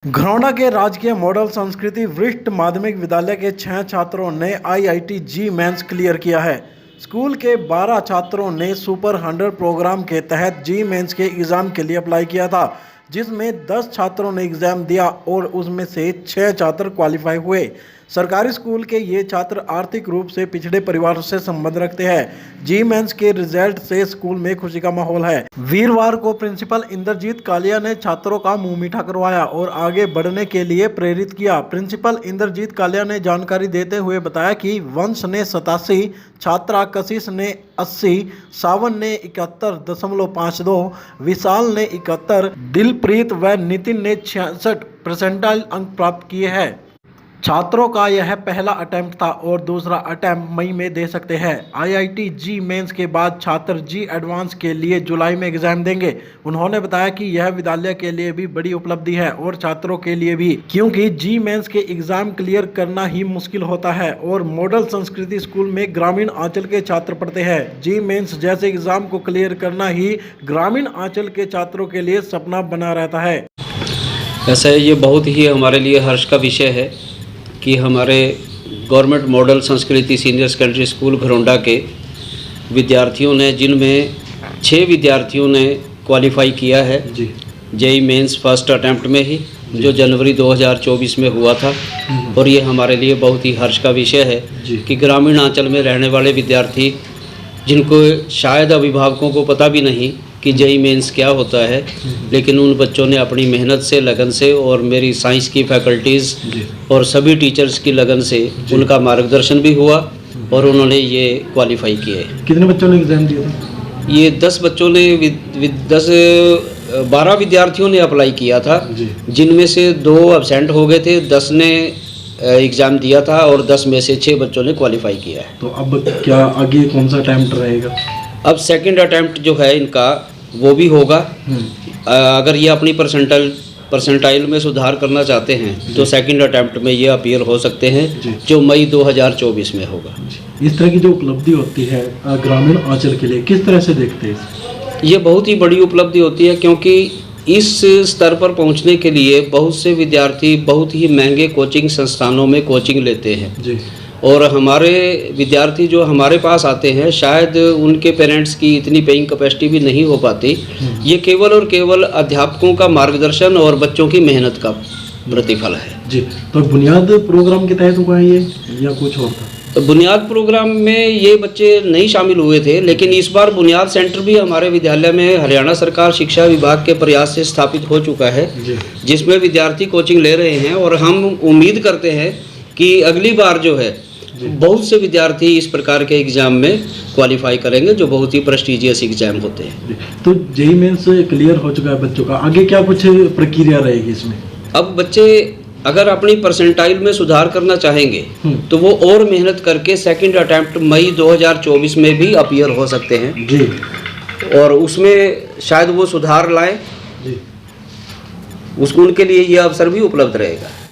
घरौंडा के राजकीय मॉडल संस्कृति वरिष्ठ माध्यमिक विद्यालय के 6 छात्रों ने आईआईटी जी मेंस क्लियर किया है। स्कूल के 12 छात्रों ने सुपर 100 प्रोग्राम के तहत जी मेंस के एग्ज़ाम के लिए अप्लाई किया था, जिसमें 10 छात्रों ने एग्ज़ाम दिया और उसमें से 6 छात्र क्वालिफाई हुए। सरकारी स्कूल के ये छात्र आर्थिक रूप से पिछड़े परिवार से संबंध रखते हैं। जी मेंस के रिजल्ट से स्कूल में खुशी का माहौल है। वीरवार को प्रिंसिपल इंद्रजीत कालिया ने छात्रों का मुंह मीठा करवाया और आगे बढ़ने के लिए प्रेरित किया। प्रिंसिपल इंद्रजीत कालिया ने जानकारी देते हुए बताया कि वंश ने 87, छात्रा कशिश ने 80, सावन ने 71.52, विशाल ने 71, दिलप्रीत व नितिन ने 66 परसेंटाइल अंक प्राप्त किए हैं। छात्रों का यह पहला अटेम्प्ट था और दूसरा अटेम्प्ट मई में दे सकते हैं। आईआईटी जी मेंस के बाद छात्र जी एडवांस के लिए जुलाई में एग्जाम देंगे। उन्होंने बताया कि यह विद्यालय के लिए भी बड़ी उपलब्धि है और छात्रों के लिए भी, क्योंकि जी मेंस के एग्जाम क्लियर करना ही मुश्किल होता है और मॉडल संस्कृति स्कूल में ग्रामीण आंचल के छात्र पढ़ते हैं। जी मेंस जैसे एग्जाम को क्लियर करना ही ग्रामीण आंचल के छात्रों के लिए सपना बना रहता है। ऐसा ये बहुत ही हमारे लिए हर्ष का विषय है कि हमारे गवर्नमेंट मॉडल संस्कृति सीनियर सेकेंडरी स्कूल घरौंडा के विद्यार्थियों ने, जिनमें 6 विद्यार्थियों ने क्वालिफाई किया है जेई मेंस फर्स्ट अटेम्प्ट में ही, जो जनवरी 2024 में हुआ था। और ये हमारे लिए बहुत ही हर्ष का विषय है कि ग्रामीण अंचल में रहने वाले विद्यार्थी, जिनको शायद अभिभावकों को पता भी नहीं कि जेई मेंस क्या होता है, लेकिन उन बच्चों ने अपनी मेहनत से, लगन से और मेरी साइंस की फैकल्टीज़ और सभी टीचर्स की लगन से उनका मार्गदर्शन भी हुआ और उन्होंने ये क्वालिफाई किए। कितने बच्चों ने एग्ज़ाम दिया था? ये 10 बच्चों ने 12 विद्यार्थियों ने अप्लाई किया था, जिनमें से 2 एब्सेंट हो गए थे, 10 ने एग्ज़ाम दिया था और 10 में से 6 बच्चों ने क्वालिफाई किया है। तो अब क्या आगे कौन सा अटेम्प्ट रहेगा? अब सेकंड अटेम्प्ट जो है इनका वो भी होगा। अगर ये अपनी परसेंटाइल में सुधार करना चाहते हैं तो सेकंड अटेम्प्ट में ये अपीयर हो सकते हैं, जो मई 2024 में होगा। इस तरह की जो उपलब्धि होती है ग्रामीण अंचल के लिए, किस तरह से देखते हैं? ये बहुत ही बड़ी उपलब्धि होती है, क्योंकि इस स्तर पर पहुंचने के लिए बहुत से विद्यार्थी बहुत ही महंगे कोचिंग संस्थानों में कोचिंग लेते हैं और हमारे विद्यार्थी जो हमारे पास आते हैं, शायद उनके पेरेंट्स की इतनी पेइंग कैपेसिटी भी नहीं हो पाती। ये केवल और केवल अध्यापकों का मार्गदर्शन और बच्चों की मेहनत का प्रतिफल है। जी, तो बुनियाद प्रोग्राम के तहत हुआ है ये या कुछ और था? तो बुनियाद प्रोग्राम में ये बच्चे नहीं शामिल हुए थे, लेकिन इस बार बुनियाद सेंटर भी हमारे विद्यालय में हरियाणा सरकार शिक्षा विभाग के प्रयास से स्थापित हो चुका है, जिसमें विद्यार्थी कोचिंग ले रहे हैं। और हम उम्मीद करते हैं कि अगली बार जो है बहुत से विद्यार्थी इस प्रकार के एग्जाम में क्वालिफाई करेंगे, जो बहुत ही प्रेस्टिजियस एग्जाम होते हैं। तो जेई मेंस क्लियर हो चुका है बच्चों का, आगे क्या कुछ प्रक्रिया रहेगी इसमें? अब बच्चे अगर अपनी परसेंटाइल में सुधार करना चाहेंगे तो वो और मेहनत करके सेकंड अटेम्प्ट मई 2024 में भी अपीयर हो सकते हैं जी, और उसमें शायद वो सुधार लाएं। उनके लिए ये अवसर भी उपलब्ध रहेगा।